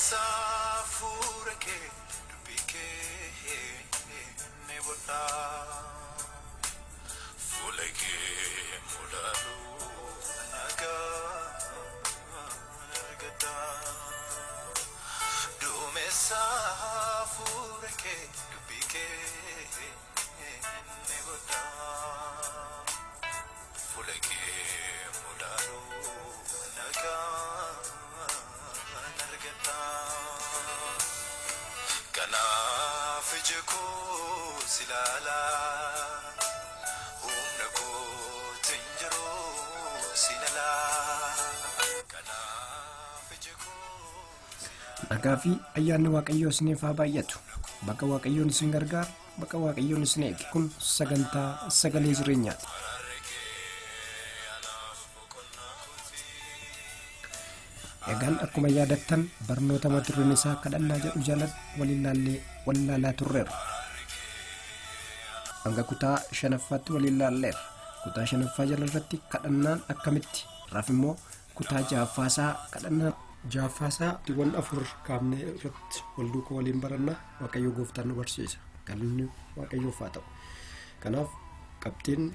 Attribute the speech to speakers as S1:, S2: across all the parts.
S1: Duumessa fuula kee dubbii kee ni godha fuula kee mul'atu nagaa argata Duumessa fuula kee dubbii kee ni godha fuula kee mul'atu nagaa Kanaaf ija koo silala humna kootiin jiru silala Kanaaf ija koo
S2: Nagaa fi ayyaanni Waaqayyoo isiniif haa baay'atu. Bakka Waaqayyoon isin gargaaru, bakka Waaqayyoon isin eege. Kun sagantaa sagalee jireenyaati. Egaan akkuma yaadattan barnoota mata dureen isaa kadhannaa jedhu jalatti waliin laalaa turreerra. Hanga kutaa 5ffaatti waliin laalleerra. Kutaa 5ffaa jalarratti kadhannaan akkamitti raaf immoo kutaa 6ffaasaa kadhannaan 6ffaasaa diiwwan 4 kaafnee irratti wal duukaa waliin barannaa Waaqayyo gooftaan nu barsiisa. Galanni Waaqayyoof haa ta'u. Kanaaf qabxiin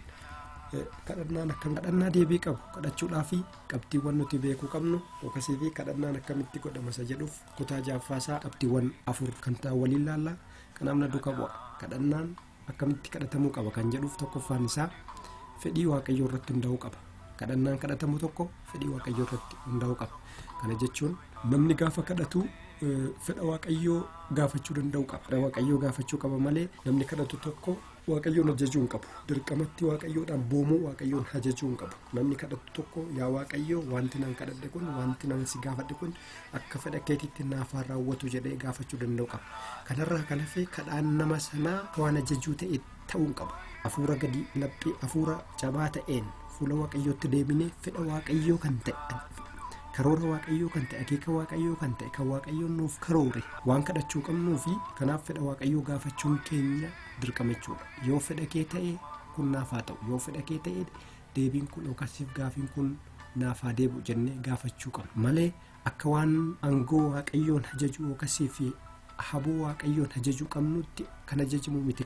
S2: kadhannaan akkam kadhannaa deebii qabu kadhachuudhaa fi qabxiiwwan nuti beekuu qabnu yookiin fi kadhannaan akkamitti godhama isa jedhuuf kutaa 6ffaasaa qabxiiwwan 4 kan ta'an waliin laallaa. Kanaaf na duukaa bu'a. Kadhannaan akkamitti kadhatamuu qaba kan jedhuuf tokkoffaan isaa fedhii Waaqayyoo irratti hundaa'uu qaba. Kadhannaan kadhatamu tokko fedhii Waaqayyoo irratti hundaa'uu qaba. Kana jechuun namni gaafa kadhatu fedha Waaqayyoo gaafachuu danda'uu qaba. Fedha Waaqayyoo gaafachuu qaba malee namni kadhatu tokko Waaqayyoon ajajuu hin qabu. Dirqamatti Waaqayyoodhaan boomuu Waaqayyoon ajajuu hin qabu. Namni kadhatu tokko yaa Waaqayyoo wanti nan kadhadhe kun wanti nan si gaafadhe kun akka fedha keetiitti naaf haa raawwatu jedhee gaafachuu danda'uu qaba. Kanarraa kan hafe kadhaan nama sanaa waan ajajuu ta'e ta'uu hin qabu. Hafuura gadi laphee hafuura jabaa ta'een fuula Waaqayyootti deebinee fedha Waaqayyoo kan ta'e karoora Waaqayyoo kan ta'e akeeka Waaqayyoo kan ta'e kan Waaqayyoon nuuf karoore waan kadhachuu qabnuu fi kanaaf fedha Waaqayyoo gaafachuun keenya dirqama jechuudha. Yoo fedha kee ta'e kun naaf haa ta'u, yoo fedha kee ta'e deebiin kun yookaasiif gaafiin kun naaf haa deebi'u jennee gaafachuu qabna malee akka waan aangoo Waaqayyoon ajaju yookaasiif haboo Waaqayyoon ajaju qabnutti kan ajajamu miti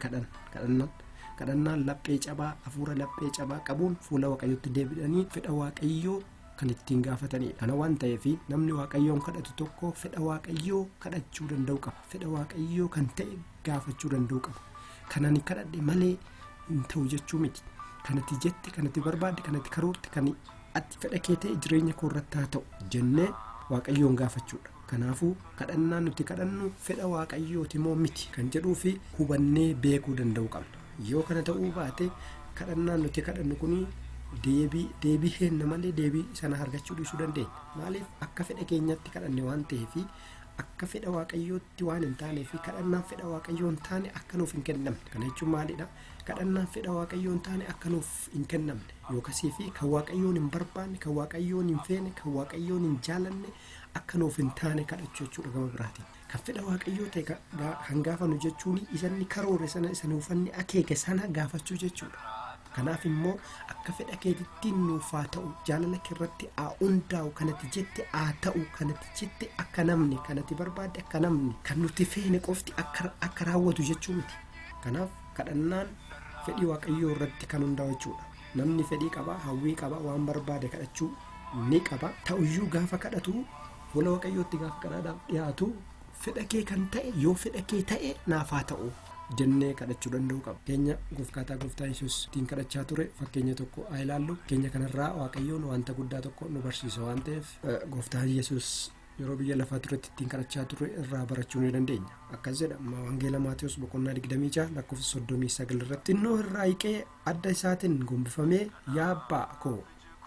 S2: kadhannaan laphee cabaa hafuura laphee cabaa qabuun fuula Waaqayyootti deebi'anii fedha Waaqayyoo kan ittiin gaafatanidha. Kana waan ta'eef namni Waaqayyoon kadhatu tokko fedha Waaqayyoo kadhachuu danda'u qaba. Fedha Waaqayyoo kan ta'e gaafachuu danda'u qaba. Kanani kadhadhe malee hin ta'u jechuu miti. Kanatti jette, kanatti barbaadde, kanatti karoorte, kan ati fedha kee ta'e jireenya koo irratti haa ta'u jennee Waaqayyoon gaafachuudha. Kanaafuu kadhannaan nuti kadhannu fedha Waaqayyooti moo miti kan jedhuu fi hubannee beekuu danda'u qabna. Yoo kana ta'uu baate kadhannaan nuti kadhannu kuni deebii henna malee deebii sana argachuu dhiisuu dandeenya. Maaliif akka fedha keenyatti kadhanne waan ta'eef akka fedha Waaqayyootti waan hin taaneef kadhannaan fedha Waaqayyoo hin taane akka nuuf hin kennamne. Kana jechuun maalidha? Kadhannaan fedha Waaqayyoo hin taane akka nuuf hin kennamne yookaasiif kan Waaqayyoon hin barbaanne, kan Waaqayyoon hin feene, kan Waaqayyoon hin jaalanne akka nuuf hin taane kadhachuu jechuudha gama biraatiin. Kan fedha Waaqayyoo ta'e kan gaafannu jechuun isanni karoore sana isa nuufanni akeeke sana gaafachuu jechuudha. Kanaaf immoo akka fedha keetitti nuuf haa ta'u jaalala keerratti haa hundaa'u kanatti jette haa ta'u kanatti jette akka namni kanatti barbaadde akka namni kan nuti feene qofti akka raawwatu jechuu miti. Kanaaf kadhannaan fedhii Waaqayyoo irratti kan hundaa'u jechuudha. Namni fedhii qaba, hawwii qaba, waan barbaade kadhachuu ni qaba. Ta'uyyuu gaafa kadhatu fuula Waaqayyootti gaafa kadhaadhaaf dhiyaatu fedha kee kan ta'e yoo fedha kee ta'e naaf haa ta'u jennee kadhachuu danda'u qaba. Keenya gooftaa Yesuus ittiin kadhachaa ture fakkeenya tokko haa ilaallu. Keenya kanarraa Waaqayyoon wanta guddaa tokko nu barsiisa waan ta'eef gooftaa Yesuus yeroo biyya lafaa turetti ittiin kadhachaa ture irraa barachuu ni dandeenya. Akkas jedha Wangeela Maatewos boqonnaa 26 lakkoofsa 39 irratti innoo irraa hiiqee adda isaatiin gombifamee yaa abbaa koo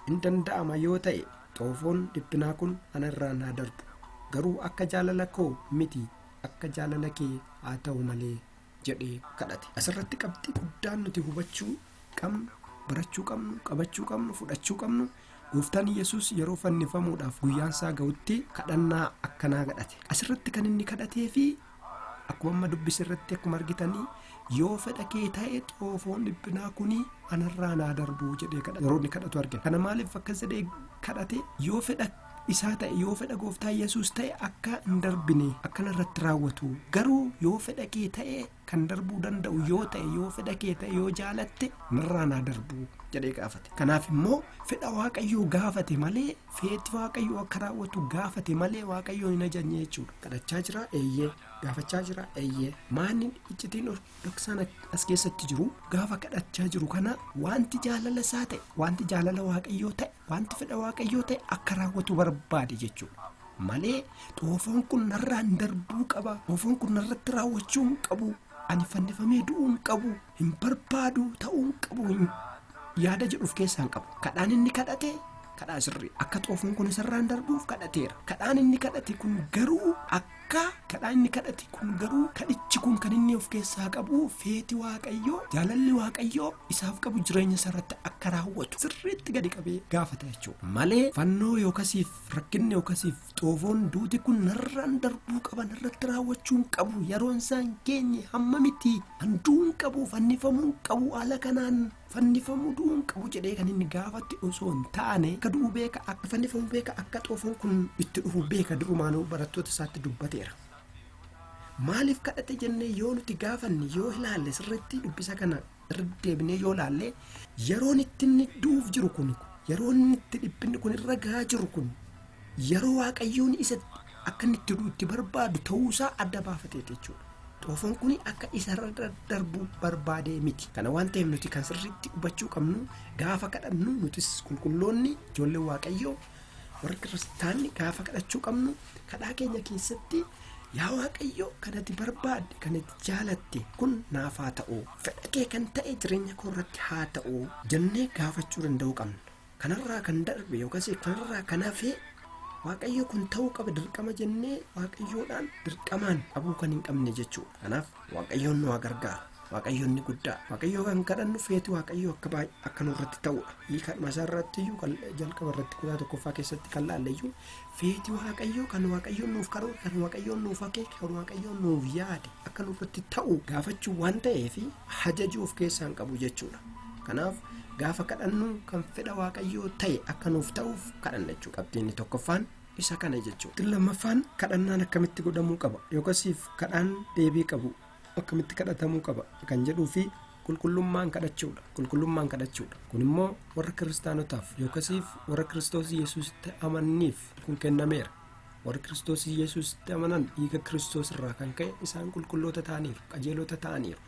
S2: hin danda'ama yoo ta'e xoofoon dhiphinaa kun ana irraa naa darbu garuu akka jaalala koo miti akka jaalala kee haa ta'u malee jedhee kadhate. Asirratti qabxii guddaan nuti hubachuu qabnu, barachuu qabnu, qabachuu qabnu, fudhachuu qabnu gooftaan Yesuus yeroo fannifamuudhaaf guyyaan isaa ga'utti kadhannaa akkanaa kadhate. Asirratti kan inni kadhatee fi akkuma amma dubbise irratti akkuma argitanii yoo fedha kee ta'e xoofoon dhiphinaa kuni anarraa naa darbu jedhee kadhate. Yeroo inni kadhatu argina. Kana maaliif akkas jedhee kadhate? Yoo fedha isaa ta'e yoo fedha gooftaa Yesuus ta'e akka hin darbine akkana irratti raawwatu garuu yoo fedha kee ta'e kan darbuu danda'u yoo ta'e yoo fedha kee ta'e yoo jaalatte narraa naa darbu jedhee gaafate. Kanaaf immoo fedha Waaqayyoo gaafate malee feeti Waaqayyoo akka raawwatu gaafate malee Waaqayyoo hin ajajne jechuudha. Kadhachaa jira eeyyee, gaafachaa jira eeyyee. Maanni iccitiin ortodoksaan as keessatti jiru gaafa kadhachaa jiru kana wanti jaalala isaa ta'e, wanti jaalala Waaqayyoo ta'e, wanti fedha Waaqayyoo ta'e akka raawwatu barbaade jechuudha. Malee xoofoon kun narraan darbuu qaba, xoofoon kun narratti raawwachuu hin qabu, ani fannifamee du'uu hin qabu, hin barbaadu ta'uu hin qabu yaada jedhuuf keessaa hin qabu. Kadhaan inni kadhate kadhaa sirrii akka xoofoon kun isarraan darbuuf kadhateera. Kadhaan inni kadhate kun garuu kadhichi kun kan inni of keessaa qabu feeti Waaqayyoo, jaalalli Waaqayyoo isaaf qabu jireenya isarratti akka raawwatu sirriitti gadi qabee gaafata jechuudha. Malee fannoo yookasiif rakkinni yookasiif xoofoon duuti kun narraan darbuu qaba, narratti raawwachuu hin qabu, yeroon isaan geenye hamma miti, handuu hin qabu, fannifamuu hin qabu, haala kanaan fannifamuu du'uu hin qabu jedhee kan inni gaafatti osoo hin taane akka du'uu beeka, akka fannifamuu beeka, akka xoofoon kun itti dhufu beeka. Durumaanuu barattoota isaatti dubbateera. Maaliif kadhate jennee yoo nuti gaafanne yoo ilaalle sirriitti dubbisa kana irratti deebinee yoo ilaalle yeroon itti inni du'uuf jiru kun, yeroon itti dhiphinni kun irra gahaa jiru kun yeroo Waaqayyoon isa akka inni itti du'u itti barbaadu ta'uusaa adda baafateeti jechuudha. Xoofoon kun akka isarra darbuu barbaadee miti. Kana waan ta'eef nuti kan sirriitti hubachuu qabnu gaafa kadhannu nutis qulqulloonni ijoollee Waaqayyoo warri kiristaanni gaafa kadhachuu qabnu kadhaa keenya keessatti yaa Waaqayyoo kanatti barbaadde, kanatti jaalatte kun naaf haa ta'u, fedha kee kan ta'e jireenya koo irratti haa ta'u jennee gaafachuu danda'uu qabna. Kanarraa kan darbe yookaas kanarraa kan hafe Waaqayyo kun ta'uu qaba dirqama jennee Waaqayyoodhaan dirqamaan qabuu kan hin qabne jechuudha. Kanaaf Waaqayyoon nu haa gargaaru. Waaqayyoon ni guddaa. Waaqayyoo kan kadhannu feeti Waaqayyoo akka nurratti ta'udha. Hiikadhuma isaa irratti iyyuu kan jalqaba irratti kutaa tokkoffaa keessatti kan laalle iyyuu feeti Waaqayyoo kan Waaqayyoon nuuf karoora, kan Waaqayyoon nuuf akeeke, kan Waaqayyoon nuuf yaade akka nurratti ta'u gaafachuu waan ta'eef hajajuu of keessaa hin qabu jechuudha. Kanaaf gaafa kadhannu kan fedha Waaqayyoo ta'e akka nuuf ta'uuf kadhanna jechuudha. Qabxiinni tokkoffaan isa kana jechuudha. Lammaffaan kadhannaan akkamitti godhamuu qaba yookasiif kadhaan deebii qabu akkamitti kadhatamuu qaba kan jedhuu fi qulqullummaan kadhachuudha. Kun immoo warra kiristaanotaaf yookasiif warra Kiristoos Yesuusitti amananiif kun kennameera. Warra Kiristoos Yesuusitti amanan dhiiga Kiristoos irraa kan ka'e isaan qulqulloota ta'aniiru, qajeelota ta'aniiru.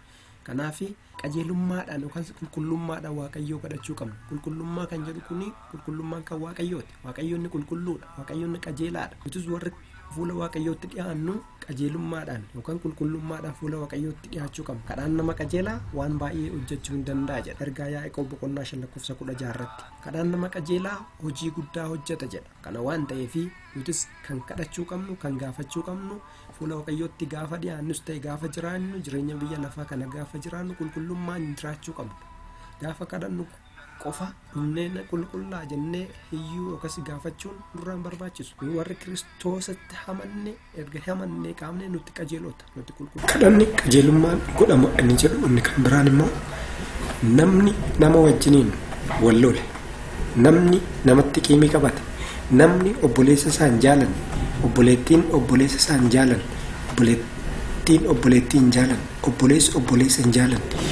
S2: Kanaaf qajeelummaadhaan yookaan qulqullummaadhaan Waaqayyoo kadhachuu qabna. Qulqullummaa kan jedhu kuni qulqullummaan kan Waaqayyooti. Waaqayyoonni qulqulluudha, Waaqayyoonni qajeelaadha. Nutis warri fuula Waaqayyootti dhiyaannu qajeelummaadhaan yookaan qulqullummaadhaan fuula Waaqayyootti dhiyaachuu qabna. Kadhaan nama qajeelaa waan baay'ee hojjechuu hin danda'a jedha. Ergaa Yaaqoob boqonnaa 5:16 irratti. Kadhaan nama qajeelaa hojii guddaa hojjeta jedha. Kana waan ta'eef nutis kan kadhachuu qabnu, kan gaafachuu qabnu fuula Waaqayyootti gaafa dhiyaannus ta'e gaafa jiraannu jireenya biyya lafaa kana gaafa jiraannu qulqullummaan jiraachuu qabna. Gaafa kadhannu qofa inneen qulqullaa jennee hiyyuu yookas gaafachuun duraan barbaachisu. Warri Kiristoositti amanne erga amannee qaamne nuti qajeelota, nuti qulqulluu. Kadhanni qajeelummaan godhama inni jedhu inni kan biraan immoo namni nama wajjiniin wal lole, namni namatti qiimii qabate, namni obboleessa isaa hin jaalanne, obboleettiin obboleessa isaa hin jaalanne, obboleettiin obboleettii hin jaalanne, obboleessi obboleessa hin jaalanne,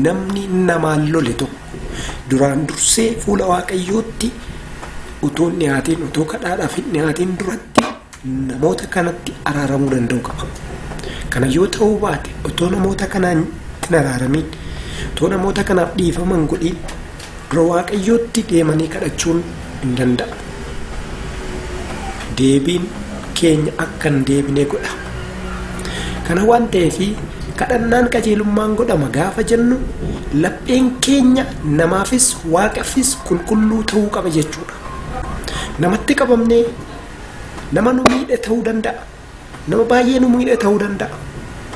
S2: namni namaan lole tokko duraan dursee fuula Waaqayyootti utuu hin dhiyaatiin, utuu kadhaadhaaf hin dhiyaatiin duratti namoota kanatti araaramuu danda'u qaba. Kana yoo ta'uu baate utuu namoota kanaan hin araaramiin, utuu namoota kanaaf dhiifaman godhiin dura Waaqayyootti deemanii kadhachuun hin danda'a. Deebiin keenya akka hin deebine godha. Kana waan ta'eef kadhannaan qajeelummaan godhama gaafa jennu lapheen keenya namaafis Waaqaafis qulqulluu ta'uu qaba jechuudha. Namatti qabamnee nama nu miidhe ta'uu danda'a. Nama baay'ee nu miidhe ta'uu danda'a.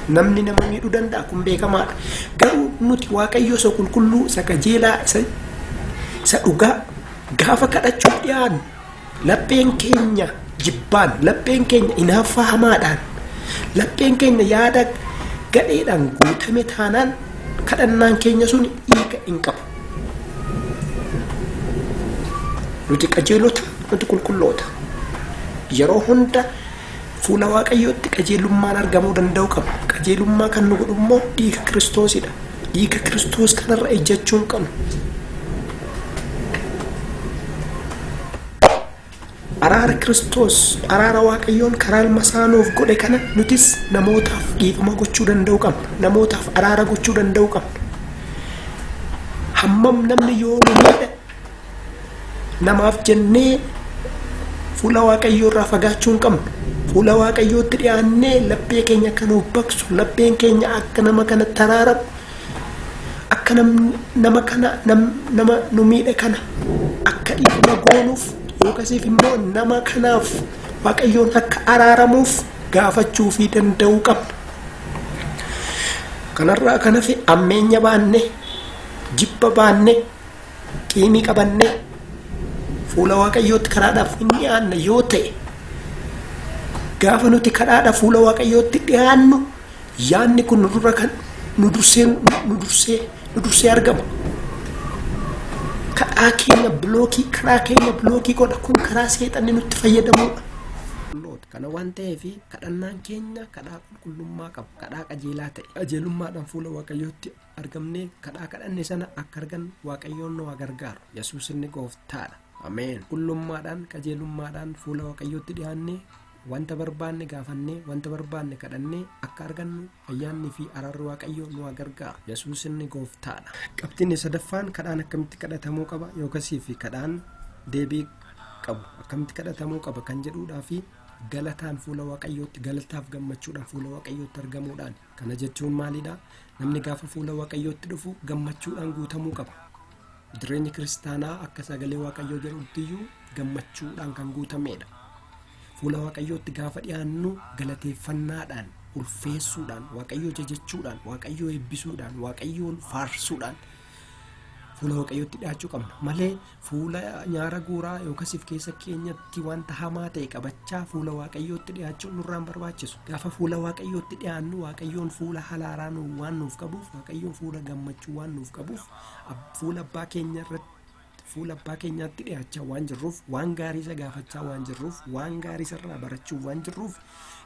S2: Namni nama miidhuu danda'a kun beekamaadha. Garuu nuti Waaqayyo isa qulqulluu, isa qajeelaa, isa dhugaa gaafa kadhachuuf dhiyaannu lapheen keenya jibbaan, lapheen keenya hinaaffaa hamaadhaan, lapheen keenya yaada gadheedhaan guutame taanaan kadhannaan keenya sun hiika hin qabu. Nuti qajeelota, nuti qulqulloota. yeroo hunda fuula waaqayyootti qajeelummaan argamuu danda'u qaba. Qajeelummaa kan nu godhu immoo dhiiga Kiristoosidha. Dhiiga Kiristoos kanarra ejjechuu hin qabnu. Araara Kiristoos, araara waaqayyoon karaa ilma isaa nuuf godhe kana nutis namootaaf dhiifama gochuu danda'u qabna. Namootaaf araara gochuu danda'u qabna. Hammam namni yoo nu miidhe namaaf jennee fuula waaqayyoo irraa fagaachuu hin qabnu. Fuula waaqayyootti dhiyaannee laphee keenya akka nuuf baqsu, lapheen keenya akka nama kana taraaramu, akka nama nu miidhe kana akka dhiifama goonuuf yookaasiif immoo nama kanaaf waaqayyoon akka araaramuuf gaafachuu fi danda'uu qabna. Kanarraa kan hafe ammeenya baanne, jibba baanne, qiimii qabanne fuula waaqayyootti kadhaadhaaf hin dhiyaanne yoo ta'e, gaafa nuti kadhaadhaaf fuula waaqayyootti dhiyaannu yaadni kun nurra kan nu dursee argama. Karaa keenya bilookii godha. Kun karaa seexanni nutti fayyadamudha. Kana waan ta'eef kadhannaan keenya kadhaa qulqullummaa qaba. Kadhaa qajeelaa ta'e. Qajeelummaadhaan fuula waaqayyootti argamnee kadhaa kadhanne sana akka argan waaqayyoon nu gargaaru. Yesuus inni gooftaadha. Ameen. Qulqullummaadhaan qajeelummaadhaan fuula waaqayyootti dhiyaannee wanta barbaanne gaafannee wanta barbaanne kadhannee akka argannu ayyaanni fi araarri waaqayyoo nu gargaaru. Yesuus inni gooftaadha. Qabxiin sadaffaan kadhaan akkamitti kadhatamuu qaba yookaasii fi kadhaan deebii qabu akkamitti kadhatamuu qaba kan jedhuudhaa fi galataan fuula waaqayyootti, galataaf gammachuudhaan fuula waaqayyootti argamuudhaan. Kana jechuun maalidha? Namni gaafa fuula waaqayyootti dhufu gammachuudhaan guutamuu qaba. Jireenyi kiristaanaa akka sagalee waaqayyoo jedhutti gammachuudhaan kan guutamedha. Fuula waaqayyootti gaafa dhiyaannu galateeffannaadhaan, ulfeessuudhaan, waaqayyoo jajachuudhaan, waaqayyoo eebbisuudhaan, waaqayyoon faarsuudhaan fuula waaqayyootti dhiyaachuu qabna. Malee fuula nyaara guuraa yookaasiif keessa keenyatti wanta hamaa ta'e qabachaa fuula waaqayyootti dhiyaachuun nurraan barbaachisu. Gaafa fuula waaqayyootti dhiyaannu waaqayyoon fuula halaaraa waan nuuf qabuuf, waaqayyoon fuula gammachuu waan nuuf qabuuf, fuula abbaa keenya irratti fuula abbaa keenyaatti dhiyaachaa waan jirruuf, waan gaarii isa gaafachaa waan jirruuf, waan gaarii isarraa barachuu waan jirruuf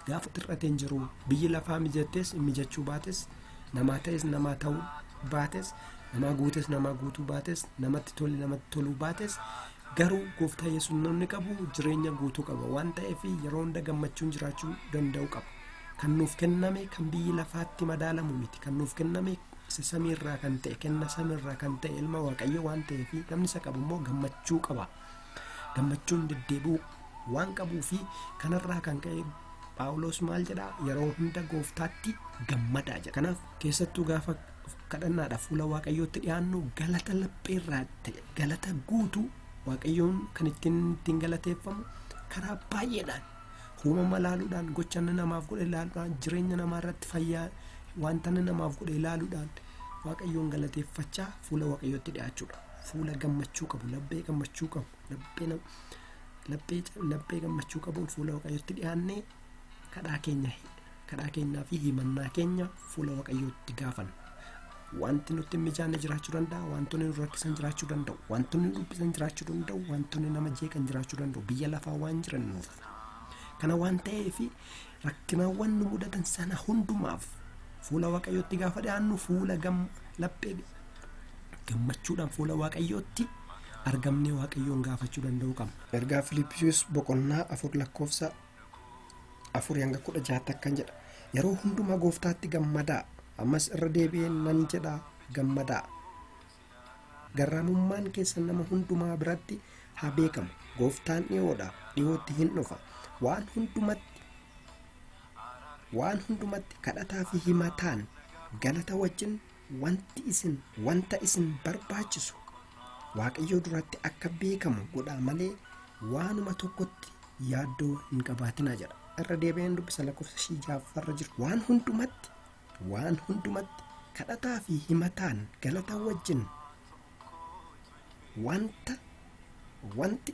S2: gaafa xirrateen jiru biyyi lafaa mijattes mijachuu baates, namaa ta'es namaa ta'uu baates, namaa guutes namaa guutuu baates, namatti toluu baates, garuu gooftaa Yesuus namni qabu jireenya guutuu qaba waan ta'eef yeroo hunda gammachuun jiraachuu danda'u qaba. Kan nuuf kenname kan biyyi lafaatti madaalamu miti. Kan nuuf kenname samiirraa kan ta'e, kenna samiirraa kan ta'e ilma waaqayyo waan ta'eef namni isa qabu immoo gammachuu qaba. Gammachuun deddeebi'uu waan qabuu fi kanarraa kan ka'e Phaawulos maal jedha? Yeroo hunda gooftaatti gammadaa jedha. Kanaaf keessattuu gaafa kadhannaadhaaf fuula waaqayyootti dhiyaannu galata lapheerraa ta'e, galata guutuu waaqayyoon kan ittiin galateeffamu karaa baay'eedhaan, uumama ilaaluudhaan, gocha inni namaaf godhe ilaaluudhaan, jireenya namaa irratti fayyaa wanta inni namaaf godhe ilaaluudhaan waaqayyoon galateeffachaa fuula waaqayyootti dhiyaachuudha. Fuula gammachuu qabu, laphee gammachuu qabu, laphee gammachuu qabuun fuula waaqayyootti dhiyaannee kadhaa keenyaa fi himannaa keenya fuula waaqayyootti gaafanna. Wanti nutti hin mijaanne jiraachuu danda'a, wantoonni nu rakkisan jiraachuu danda'u, wantoonni nu dhibbisan jiraachuu danda'u, wantoonni nama jeeqan jiraachuu danda'u. Biyya lafaa waan jiran nuuf. Kana waan ta'eef rakkinaawwan nu mudatan sana hundumaaf fuula waaqayyootti gaafa dhiyaannu fuula laphee gammachuudhaan fuula waaqayyootti argamnee waaqayyoon gaafachuu danda'u qabna. Ergaa Filiippiyoos boqonnaa 4:4-16 kan jedha. Yeroo hundumaa gooftaatti gammadaa. Ammas irra deebi'een nan jedha gammadaa. Garraamummaan keessan nama hundumaa biratti haa beekamu. Gooftaan dhiyoodha, dhiyootti hin dhufa. Waan hundumatti kadhataa fi himataan galata wajjin wanta isin barbaachisu waaqayyoo duratti akka beekamu godhaa malee waanuma tokkotti yaaddoo hin qabaatinaa jedha. Irra deebi'een dubbisa lakkoofsa 6 jiru. Waan hundumatti kadhataa fi himataan galata wajjin wanti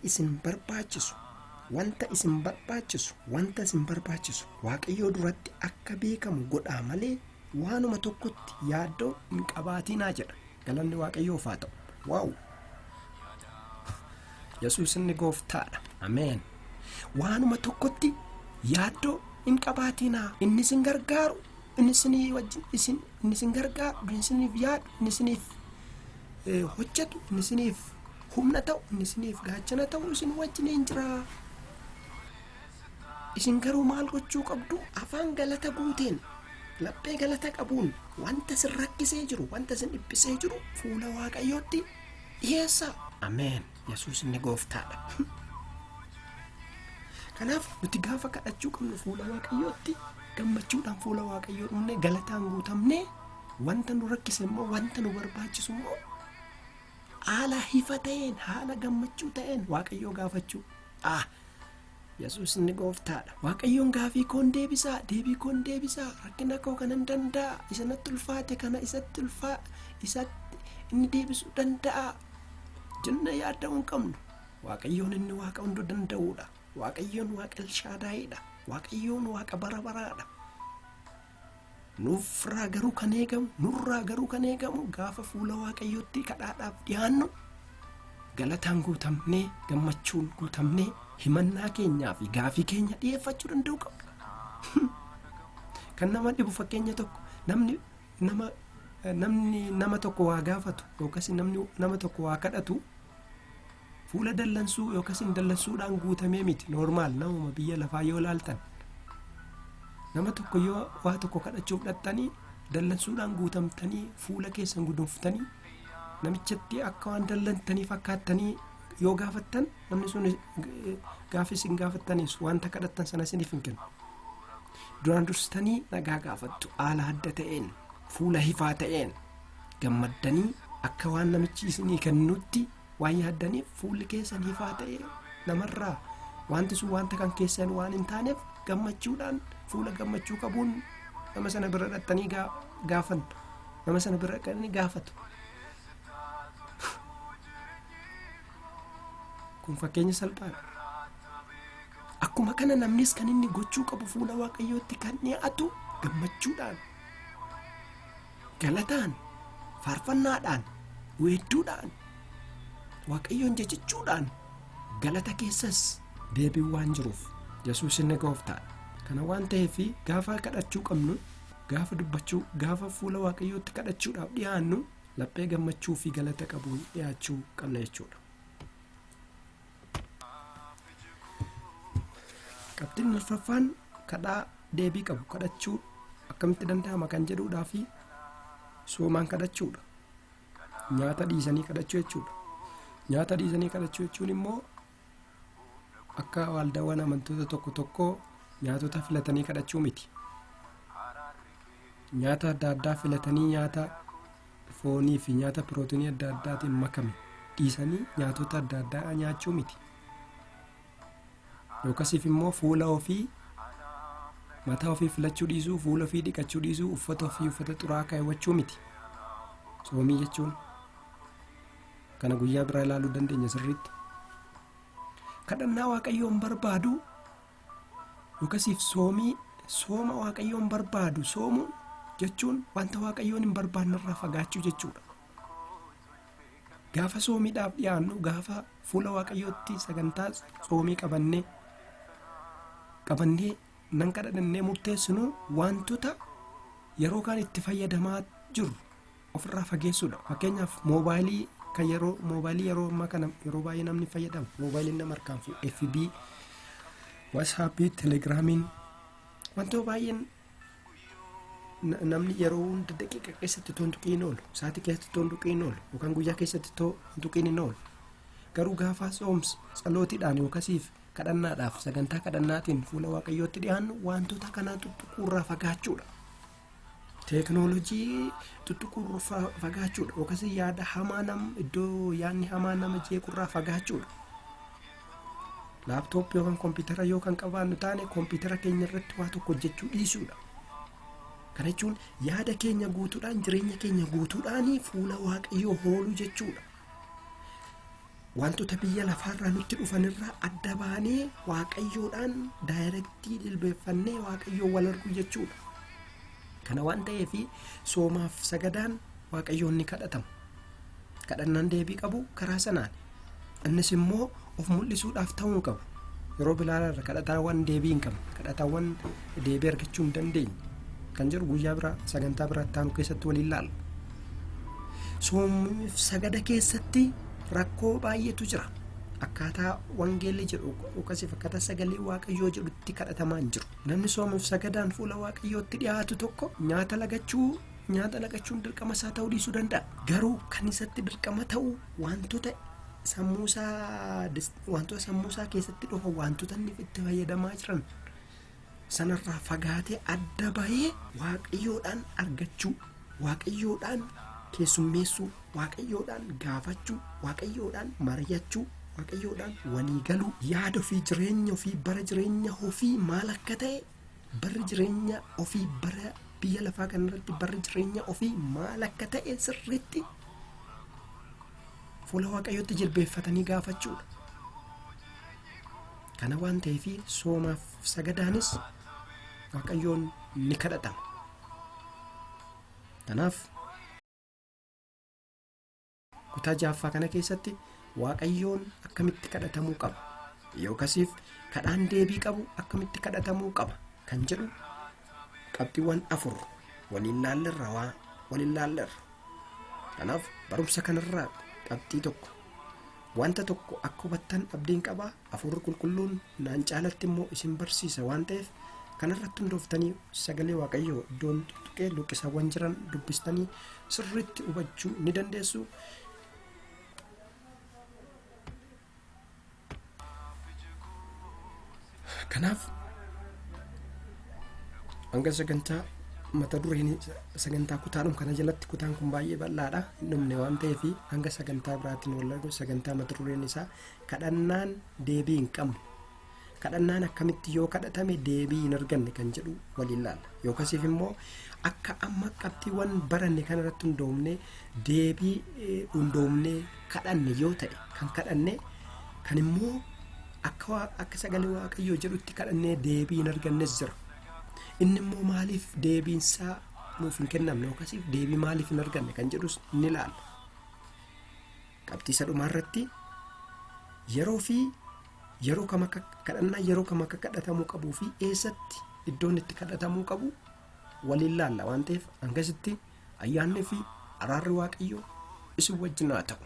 S2: isin barbaachisu waaqayyoo duratti akka beekamu godhaa malee waanuma tokkotti yaaddoo hin qabaatinaa jedha. Galanni waaqayyoof haa ta'u. Waaw! Yesuus inni gooftaadha. Ameen. waanuma tokkotti yaaddoo hin qabaatinaa. Inni isin gargaaru, inni isinii wajjin inni isin gargaaru, inni isiniif yaadu, inni isiniif hojjetu, inni isiniif humna ta'u, inni isiniif gaachana ta'u isin wajjin hin jira. Isin garuu maal gochuu qabdu? Afaan galata guuteen, laphee galata qabuun wanta isin rakkisee jiru, wanta isin dhiphisee jiru fuula Waaqayyootti dhiyeessaa. Ameen. Yesuus inni gooftaadha. Kanaaf nuti gaafa kadhachuu qabnu fuula Waaqayyootti gammachuudhaan fuula Waaqayyoo dhufnee galataan guutamnee wanta nu rakkise immoo wanta nu barbaachisu immoo haala hifa ta'een, haala gammachuu ta'een Waaqayyoo gaafachuu. Yesuus inni gooftaadha. Waaqayyoon gaafii koon deebisaa, deebii koon deebisaa, rakkina koo kanan danda'a, isa natti ulfaate kana isatti inni deebisuu danda'a jenna yaadda hin qabnu. Waaqayyoon inni Waaqa hunda danda'uudha. Waaqayyoon Waaqa Elshaadaayidha. Waaqayyoon Waaqa bara baraadha. Nurraa garuu kan eegamu gaafa fuula Waaqayyootti kadhaadhaaf dhiyaannu galataan guutamnee, gammachuun guutamnee himannaa keenyaa fi gaafii keenya dhiyeeffachuu danda'u qabna. Kan nama dhibu fakkeenya tokko namni nama tokko waa gaafatu yookaas nama tokko waa kadhatu fuula dallansuu yookaas dallansuudhaan guutamee miti. Normaal namuma biyya lafaa yoo laaltan nama tokko yoo waa tokko kadhachuuf dhattanii dallansuudhaan guutamtanii fuula keessan guduunftanii namichatti akka waan dallantanii fakkaattanii yoo gaafattan namni sun gaafii isin gaafattanis wanta kadhattan sana isiniif hin kennu. Duraan dursitanii nagaa gaafattu haala adda ta'een, fuula hifaa ta'een gammaddanii akka waan namichi isinii kennutti waan yaaddaniif fuulli keessan hifaa ta'ee namarraa wanti sun wanta kan keessan waan hin taaneef gammachuudhaan fuula gammachuu qabuun nama sana bira dhattanii gaafan, nama sana bira dhaqanii gaafatu. Kun fakkeenya salphaadha. Akkuma kana namnis kan inni gochuu qabu fuula Waaqayyootti kan dhiyaatu gammachuudhaan, galataan, faarfannaadhaan, weedduudhaan, Waaqayyoon jajachuudhaan galata keessas deebiin waan jiruuf Yesuus inni gooftaadha. Kana waan ta'eef gaafa kadhachuu qabnu, gaafa dubbachuu, gaafa fuula Waaqayyootti kadhachuudhaaf dhiyaannu laphee gammachuu fi galata qabuun dhiyaachuu qabna jechuudha. Qabxiin afuraffaan kadhaa deebii qabu kadhachuu akkamitti danda'ama kan jedhuudhaa fi soomaan kadhachuudha. Nyaata dhiisanii kadhachuu jechuudha. Nyaata dhiisanii kadhachuu jechuun immoo akka waldaawwan amantoota tokko nyaatota filatanii kadhachuu miti. Nyaata adda addaa filatanii nyaata foonii fi nyaata pirootinii adda addaatiin makame dhiisanii nyaatota adda addaa nyaachuu miti. Yookasiif immoo fuula ofii mataa ofii filachuu dhiisuu, fuula ofii dhiqachuu dhiisuu, uffata ofii uffata xuraa'aa kaawwachuu miti. Soomii jechuun kana guyyaa biraa ilaaluu dandeenya sirriitti. Kadhannaa Waaqayyoon barbaadu yookasiif sooma Waaqayyoon barbaadu soomuu jechuun wanta Waaqayyoon hin barbaannerraa fagaachuu jechuudha. Gaafa soomiidhaaf dhiyaannu, gaafa fuula Waaqayyootti sagantaa soomii qabannee nan kadhannee murteessinu wantoota yeroo kaan itti fayyadamaa jiru ofirraa fageessuudha. Fakkeenyaaf moobaayilii yeroo ammaa kana yeroo baay'ee namni fayyadamu moobaayiliin nama harkaan fuudhu, FB, WhatsApp, Telegraamiin wantoota baay'een namni yeroo hunda daqiiqa keessatti tuqiin oolu, sa'aatii keessatti tuqiin oolu yookaan guyyaa keessatti tuqiin hin oolu. Garuu gaafa tsalootiidhaan yookasiif kadhannaadhaaf sagantaa kadhannaatiin fuula Waaqayyootti dhiyaannu wantoota kanaa tuttuquurraa fagaachuudha. Teeknoolojii tuttuquurraa fagaachuudha. Yookasii yaada hamaa iddoo yaadni hamaa nama jeequrraa fagaachuudha. Laaptooppii yookaan kompiitara yoo kan qabaannu taane kompiitara keenya irratti waa tokko hojjechuu dhiisuudha. Kana jechuun yaada keenya guutuudhaan, jireenya keenya guutuudhaan fuula Waaqayyoo ooluu jechuudha. Wantoota biyya lafaarraa nutti dhufanirraa adda baanee Waaqayyoodhaan daayirektii dilbeeffannee Waaqayyoo wal arguu jechuudha. Kana waan ta'eef soomaaf sagadaan Waaqayyoon ni kadhatama. Kadhannaan deebii qabu karaa sanaan. Innis immoo of mul'isuudhaaf ta'uu qabu. yeroo bilaalarra kadhataawwan deebii hin qabne kadhataawwan deebii argachuu hin dandeenye kan jedhu guyyaa biraa sagantaa biraa taanu keessatti waliin ilaalla. Soomiif sagada keessatti rakkoo baay'eetu jira. Akkaataa wangeelli jedhu akkasiif akkaataa sagalee waaqayyoo jedhutti kadhatamaa hin jiru. Namni soomiif sagadaan fuula waaqayyootti dhiyaatu tokko nyaata lagachuun dirqama isaa ta'uu dhiisuu danda'a. Garuu kan isatti dirqama ta'u wantoota sammuusaa keessatti dhufa wantoota inni itti fayyadamaa jiran sanarraa fagaatee adda bahee waaqayyoodhaan argachuu, waaqayyoodhaan keessummeessuu, waaqayyoodhaan gaafachuu, waaqayyoodhaan mari'achuu, waaqayyoodhaan walii galuu, yaada ofii, jireenya ofii, bara jireenya ofii maal akka ta'e, barri jireenya ofii, bara biyya lafaa kanarratti barri jireenya ofii maal akka ta'e sirriitti fuula waaqayyootti jilbeeffatanii gaafachuudha. Kana waan ta'eef soomaaf sagadaanis waaqayyoon ni kadhatama. Kanaaf kutaa 6ffaa kana keessatti waaqayyoon akkamitti kadhatamuu qaba yookasiif kadhaan deebii qabu akkamitti kadhatamuu qaba kan jedhu qabxiiwwan 4 waliin laallerra. Kanaaf barumsa kanarraa qabxii tokko wanta tokko akka hubattan abdiin qaba. Hafuurri qulqulluun naan caalatti immoo isin barsiisa waan ta'eef kanarratti hundooftanii sagalee waaqayyoo iddoon tuqee luqqisaawwan jiran dubbistanii sirriitti hubachuu ni dandeessu. Kanaaf hanga sagantaa mata dureen sagantaa kutaadhum kana jalatti kutaan kun baay'ee bal'aadha hin dhumne waan ta'eef hanga sagantaa biraatiin wallargu sagantaa mata dureen isaa kadhannaan deebii hin qabne, kadhannaan akkamitti yoo kadhatame deebii hin arganne kan jedhu waliin laalla. Yookasiif immoo akka amma qabxiiwwan baranne kanarratti hundoomne deebii hundoomne kadhanne yoo ta'e kan kadhanne kan immoo akka sagalee waaqayyoo jedhutti kadhannee deebii hin argannes jira. Inni immoo maaliif deebiinsaa nuuf hin kennamne yookasiif deebii maaliif hin arganne kan jedhus ni ilaalla. Qabxii isa dhumaarratti yeroo kam akka kadhannaa yeroo kam akka kadhatamuu qabuu fi eessatti iddoon itti kadhatamuu qabu waliin laalla waan ta'eef hangasitti ayyaannii fi araarri waaqayyoo isin wajjin haa ta'u.